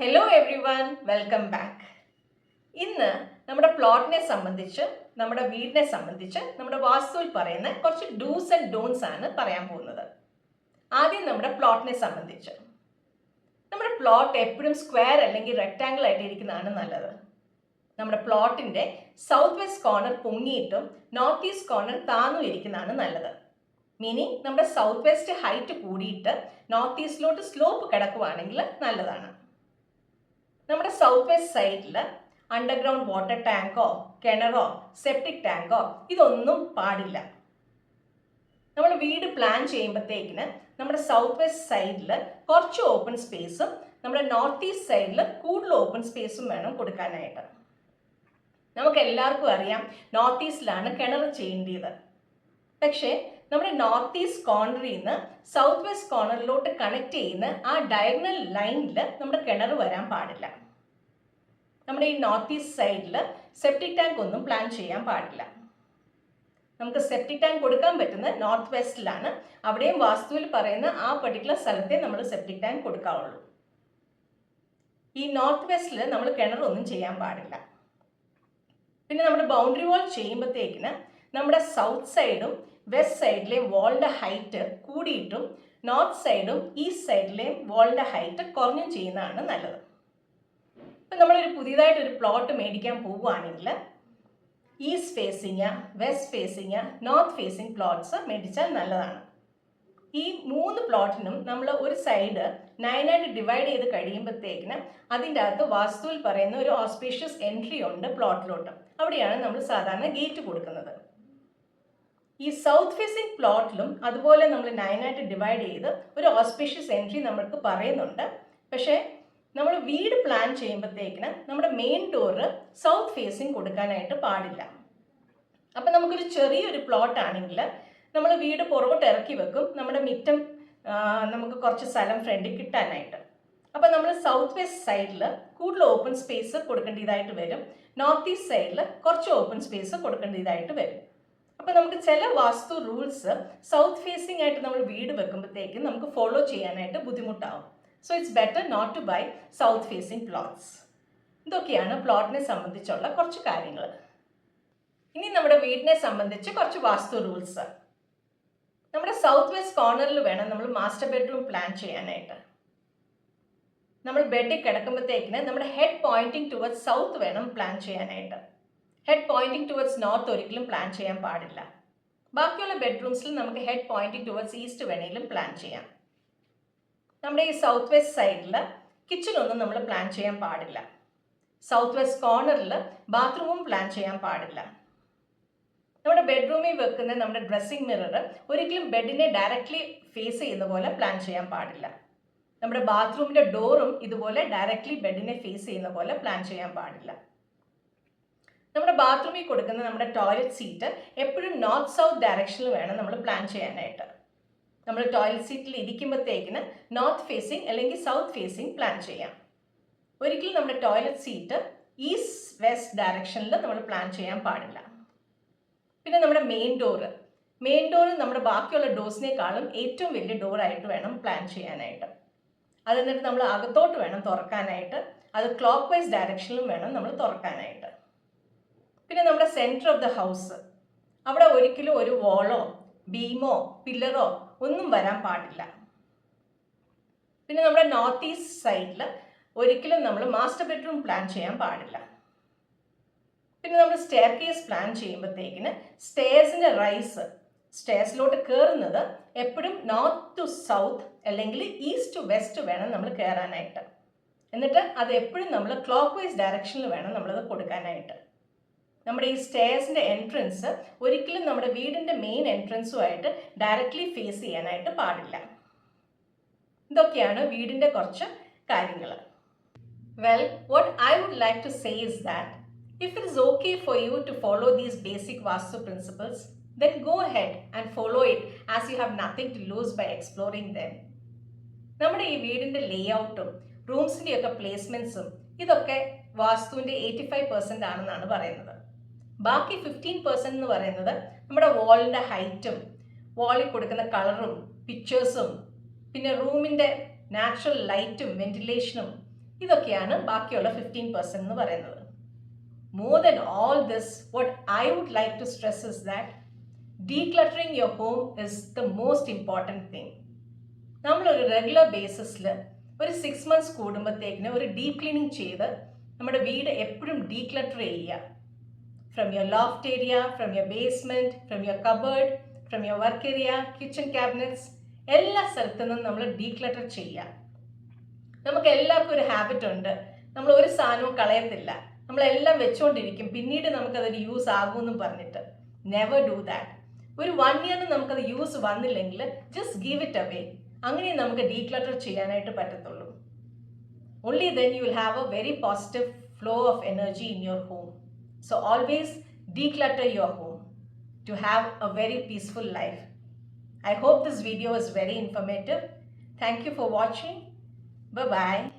Hello every one, welcome back. ഇന്ന് നമ്മുടെ പ്ലോട്ടിനെ സംബന്ധിച്ച്, നമ്മുടെ വീടിനെ സംബന്ധിച്ച്, നമ്മുടെ വാസ്തുവിൽ പറയുന്ന കുറച്ച് ഡൂസ് ആൻഡ് ഡോൺസ് ആണ് പറയാൻ പോകുന്നത്. ആദ്യം നമ്മുടെ പ്ലോട്ടിനെ സംബന്ധിച്ച്. നമ്മുടെ പ്ലോട്ട് എപ്പോഴും സ്ക്വയർ അല്ലെങ്കിൽ റെക്റ്റാങ്കിൾ ആയിട്ട് ഇരിക്കുന്നതാണ് നല്ലത്. നമ്മുടെ പ്ലോട്ടിൻ്റെ സൗത്ത് വെസ്റ്റ് കോർണർ പൊങ്ങിയിട്ടും നോർത്ത് ഈസ്റ്റ് കോർണർ താന്നും ഇരിക്കുന്നതാണ് നല്ലത്. മീനിങ് നമ്മുടെ സൗത്ത് വെസ്റ്റ് ഹൈറ്റ് കൂടിയിട്ട് നോർത്ത് ഈസ്റ്റിലോട്ട് സ്ലോപ്പ് കിടക്കുവാണെങ്കിൽ നല്ലതാണ്. നമ്മുടെ സൗത്ത് വെസ്റ്റ് സൈഡിൽ അണ്ടർഗ്രൗണ്ട് വാട്ടർ ടാങ്കോ കിണറോ സെപ്റ്റിക് ടാങ്കോ ഇതൊന്നും പാടില്ല. നമ്മൾ വീട് പ്ലാൻ ചെയ്യുമ്പോഴത്തേക്കിന് നമ്മുടെ സൗത്ത് വെസ്റ്റ് സൈഡിൽ കുറച്ച് ഓപ്പൺ സ്പേസും നമ്മുടെ നോർത്ത് ഈസ്റ്റ് സൈഡിൽ കൂടുതൽ ഓപ്പൺ സ്പേസും വേണം കൊടുക്കാനായിട്ട്. നമുക്ക് എല്ലാവർക്കും അറിയാം നോർത്ത് ഈസ്റ്റിലാണ് കിണർ ചെയ്യേണ്ടത്. പക്ഷേ നമ്മുടെ നോർത്ത് ഈസ്റ്റ് കോർണറിൽ നിന്ന് സൗത്ത് വെസ്റ്റ് കോർണറിലോട്ട് കണക്ട് ചെയ്യുന്ന ആ ഡയഗണൽ ലൈനിൽ നമ്മുടെ കിണർ വരാൻ പാടില്ല. നമ്മുടെ ഈ നോർത്ത് ഈസ്റ്റ് സൈഡിൽ സെപ്റ്റിക് ടാങ്ക് ഒന്നും പ്ലാൻ ചെയ്യാൻ പാടില്ല. നമുക്ക് സെപ്റ്റിക് ടാങ്ക് കൊടുക്കാൻ പറ്റുന്നത് നോർത്ത് വെസ്റ്റിലാണ്. അവിടെയും വാസ്തുവിൽ പറയുന്ന ആ പർട്ടിക്കുലർ സ്ഥലത്തെ നമ്മൾ സെപ്റ്റിക് ടാങ്ക് കൊടുക്കാവുള്ളൂ. ഈ നോർത്ത് വെസ്റ്റിൽ നമ്മൾ കിണറൊന്നും ചെയ്യാൻ പാടില്ല. പിന്നെ നമ്മുടെ ബൗണ്ടറി വാൾ ചെയ്യുമ്പോഴത്തേക്കിന് നമ്മുടെ സൗത്ത് സൈഡും വെസ്റ്റ് സൈഡിലെ വാളിൻ്റെ ഹൈറ്റ് കൂടിയിട്ടും നോർത്ത് സൈഡും ഈസ്റ്റ് സൈഡിലെയും വാളിൻ്റെ ഹൈറ്റ് കുറഞ്ഞും ചെയ്യുന്നതാണ് നല്ലത്. ഇപ്പം നമ്മളൊരു പുതിയതായിട്ടൊരു പ്ലോട്ട് മേടിക്കാൻ പോവുകയാണെങ്കിൽ east facing, west facing, north facing plots മേടിച്ചാൽ നല്ലതാണ്. ഈ 3 പ്ലോട്ടിനും നമ്മൾ ഒരു സൈഡ് 9 ആയിട്ട് ഡിവൈഡ് ചെയ്ത് കഴിയുമ്പോഴത്തേക്കിന് അതിൻ്റെ അകത്ത് വാസ്തുവിൽ പറയുന്ന ഒരു ഓസ്പീഷ്യസ് എൻട്രി ഉണ്ട് പ്ലോട്ടിലോട്ട്. അവിടെയാണ് നമ്മൾ സാധാരണ ഗേറ്റ് കൊടുക്കുന്നത്. ഈ സൗത്ത് ഫേസിങ് പ്ലോട്ടിലും അതുപോലെ നമ്മൾ 9 ആയിട്ട് ഡിവൈഡ് ചെയ്ത് ഒരു ഓസ്പീഷ്യസ് എൻട്രി നമ്മൾക്ക് പറയുന്നുണ്ട്. പക്ഷേ നമ്മൾ വീട് പ്ലാൻ ചെയ്യുമ്പോഴത്തേക്കിന് നമ്മുടെ മെയിൻ ഡോറ് സൗത്ത് ഫേസിങ് കൊടുക്കാനായിട്ട് പാടില്ല. അപ്പം നമുക്കൊരു ചെറിയൊരു പ്ലോട്ട് ആണെങ്കിൽ നമ്മൾ വീട് പുറകോട്ട് ഇറക്കി വെക്കും, നമ്മുടെ മിറ്റം നമുക്ക് കുറച്ച് സ്ഥലം ഫ്രണ്ടിൽ കിട്ടാനായിട്ട്. അപ്പം നമ്മൾ സൗത്ത് വെസ്റ്റ് സൈഡിൽ കൂടുതൽ ഓപ്പൺ സ്പേസ് കൊടുക്കേണ്ടതായിട്ട് വരും, നോർത്ത് ഈസ്റ്റ് സൈഡിൽ കുറച്ച് ഓപ്പൺ സ്പേസ് കൊടുക്കേണ്ടതായിട്ട് വരും. അപ്പോൾ നമുക്ക് ചില വാസ്തു റൂൾസ് സൗത്ത് ഫേസിംഗ് ആയിട്ട് നമ്മൾ വീട് വെക്കുമ്പോഴത്തേക്കും നമുക്ക് ഫോളോ ചെയ്യാനായിട്ട് ബുദ്ധിമുട്ടാവും. So it's better not to buy south facing plots. ഇതൊക്കെയാണ് പ്ലോട്ടിനെ സംബന്ധിച്ചുള്ള കുറച്ച് കാര്യങ്ങൾ. ഇനി നമ്മുടെ വീടിനെ സംബന്ധിച്ച് കുറച്ച് വാസ്തു റൂൾസ്. നമ്മുടെ സൗത്ത് വെസ്റ്റ് കോർണറിൽ വേണം നമ്മൾ മാസ്റ്റർ ബെഡ്റൂം പ്ലാൻ ചെയ്യാനായിട്ട്. നമ്മൾ ബെഡിൽ കിടക്കുമ്പോഴത്തേക്കിന് നമ്മുടെ ഹെഡ് പോയിന്റിങ് ടുവേർഡ്സ് സൗത്ത് വേണം പ്ലാൻ ചെയ്യാനായിട്ട്. ഹെഡ് പോയിന്റിങ് ടുവേർഡ്സ് നോർത്ത് ഒരിക്കലും പ്ലാൻ ചെയ്യാൻ പാടില്ല. ബാക്കിയുള്ള ബെഡ്റൂംസിൽ നമുക്ക് ഹെഡ് പോയിന്റിങ് ടുവേർഡ്സ് ഈസ്റ്റ് വേണമെങ്കിലും പ്ലാൻ ചെയ്യാം. നമ്മുടെ ഈ സൗത്ത് വെസ്റ്റ് സൈഡിൽ കിച്ചണൊന്നും നമ്മൾ പ്ലാൻ ചെയ്യാൻ പാടില്ല. സൗത്ത് വെസ്റ്റ് കോർണറിൽ ബാത്റൂമും പ്ലാൻ ചെയ്യാൻ പാടില്ല. നമ്മുടെ ബെഡ്റൂമിൽ വെക്കുന്ന നമ്മുടെ ഡ്രസ്സിംഗ് മിറർ ഒരിക്കലും ബെഡിനെ ഡയറക്റ്റ്ലി ഫേസ് ചെയ്യുന്ന പോലെ പ്ലാൻ ചെയ്യാൻ പാടില്ല. നമ്മുടെ ബാത്റൂമിൻ്റെ ഡോറും ഇതുപോലെ ഡയറക്റ്റ്ലി ബെഡിനെ ഫേസ് ചെയ്യുന്ന പോലെ പ്ലാൻ ചെയ്യാൻ പാടില്ല. നമ്മുടെ ബാത്റൂമിൽ കൊടുക്കുന്ന നമ്മുടെ ടോയ്ലറ്റ് സീറ്റ് എപ്പോഴും നോർത്ത് സൗത്ത് ഡയറക്ഷനിൽ വേണം നമ്മൾ പ്ലാൻ ചെയ്യാനായിട്ട്. നമ്മൾ ടോയ്ലറ്റ് സീറ്റിൽ ഇരിക്കുമ്പോഴത്തേക്കിന് നോർത്ത് ഫേസിങ് അല്ലെങ്കിൽ സൗത്ത് ഫേസിങ് പ്ലാൻ ചെയ്യാം. ഒരിക്കലും നമ്മുടെ ടോയ്ലറ്റ് സീറ്റ് ഈസ്റ്റ് വെസ്റ്റ് ഡയറക്ഷനിൽ നമ്മൾ പ്ലാൻ ചെയ്യാൻ പാടില്ല. പിന്നെ നമ്മുടെ മെയിൻ ഡോറ് നമ്മുടെ ബാക്കിയുള്ള ഡോർസിനേക്കാളും ഏറ്റവും വലിയ ഡോറായിട്ട് വേണം പ്ലാൻ ചെയ്യാനായിട്ട്. അത് എന്നിട്ട് നമ്മൾ അകത്തോട്ട് വേണം തുറക്കാനായിട്ട്. അത് ക്ലോക്ക് വൈസ് ഡയറക്ഷനിലും വേണം നമ്മൾ തുറക്കാനായിട്ട്. പിന്നെ നമ്മുടെ സെൻറ്റർ ഓഫ് ദ ഹൗസ്, അവിടെ ഒരിക്കലും ഒരു വാളോ ബീമോ പില്ലറോ ഒന്നും വരാൻ പാടില്ല. പിന്നെ നമ്മുടെ നോർത്ത് ഈസ്റ്റ് സൈഡിൽ ഒരിക്കലും നമ്മൾ മാസ്റ്റർ ബെഡ്റൂം പ്ലാൻ ചെയ്യാൻ പാടില്ല. പിന്നെ നമ്മൾ സ്റ്റെയർ കേസ് പ്ലാൻ ചെയ്യുമ്പോഴത്തേക്കിന് സ്റ്റെയർസിൻ്റെ സ്റ്റെയർസിലോട്ട് കയറുന്നത് എപ്പോഴും നോർത്ത് ടു സൗത്ത് അല്ലെങ്കിൽ ഈസ്റ്റ് ടു വെസ്റ്റ് വേണം നമ്മൾ കയറാനായിട്ട്. എന്നിട്ട് അത് എപ്പോഴും നമ്മൾ ക്ലോക്ക് വൈസ് ഡയറക്ഷനിൽ വേണം നമ്മളത് കൊടുക്കാനായിട്ട്. നമ്മുടെ ഈ സ്റ്റെയർസിൻ്റെ എൻട്രൻസ് ഒരിക്കലും നമ്മുടെ വീടിൻ്റെ മെയിൻ എൻട്രൻസുമായിട്ട് ഡയറക്റ്റ്ലി ഫേസ് ചെയ്യാനായിട്ട് പാടില്ല. ഇതൊക്കെയാണ് വീടിൻ്റെ കുറച്ച് കാര്യങ്ങൾ. Well, what I would like to say is that if it is okay for you to follow these basic Vastu principles, then go ahead and follow it as you have nothing to lose by exploring them. നമ്മുടെ ഈ വീടിൻ്റെ ലേഔട്ടും റൂംസിൻ്റെയൊക്കെ പ്ലേസ്മെൻറ്റ്സും ഇതൊക്കെ വാസ്തുവിൻ്റെ 85% ആണെന്നാണ് പറയുന്നത്. ബാക്കി 15% എന്ന് പറയുന്നത് നമ്മുടെ വാളിൻ്റെ ഹൈറ്റും വാളിൽ കൊടുക്കുന്ന കളറും പിക്ചേഴ്സും പിന്നെ റൂമിൻ്റെ നാച്ചുറൽ ലൈറ്റും വെന്റിലേഷനും ഇതൊക്കെയാണ് ബാക്കിയുള്ള 15% എന്ന് പറയുന്നത്. More than all this, what I would like to stress is that decluttering your home is the most important thing. നമ്മളൊരു റെഗുലർ ബേസിസിൽ ഒരു 6 months കൂടുമ്പോഴത്തേക്കിന് ഒരു ഡീപ് ക്ലീനിങ് ചെയ്ത് നമ്മുടെ വീട് എപ്പോഴും ഡീക്ലട്ടർ ചെയ്യുക. From your loft area, from your basement, from your cupboard, from your work area, kitchen cabinets, എല്ലാ സ്ഥലത്തു നിന്നും നമ്മൾ ഡീക്ലട്ടർ ചെയ്യുക. നമുക്ക് എല്ലാവർക്കും ഒരു ഹാബിറ്റ് ഉണ്ട്, നമ്മൾ ഒരു സാധനവും കളയത്തില്ല, നമ്മളെല്ലാം വെച്ചുകൊണ്ടിരിക്കും, പിന്നീട് നമുക്കതൊരു യൂസ് ആകുമെന്നും പറഞ്ഞിട്ട്. Never do that. ഒരു 1 year നമുക്കത് യൂസ് വന്നില്ലെങ്കിൽ ജസ്റ്റ് ഗീവ് ഇറ്റ് അവേ. അങ്ങനെ നമുക്ക് ഡീക്ലട്ടർ ചെയ്യാനായിട്ട് പറ്റത്തുള്ളൂ. Only then you will have a very positive flow of energy in your home. So always declutter your home to have a very peaceful life. I hope this video is very informative. Thank you for watching. Bye-bye.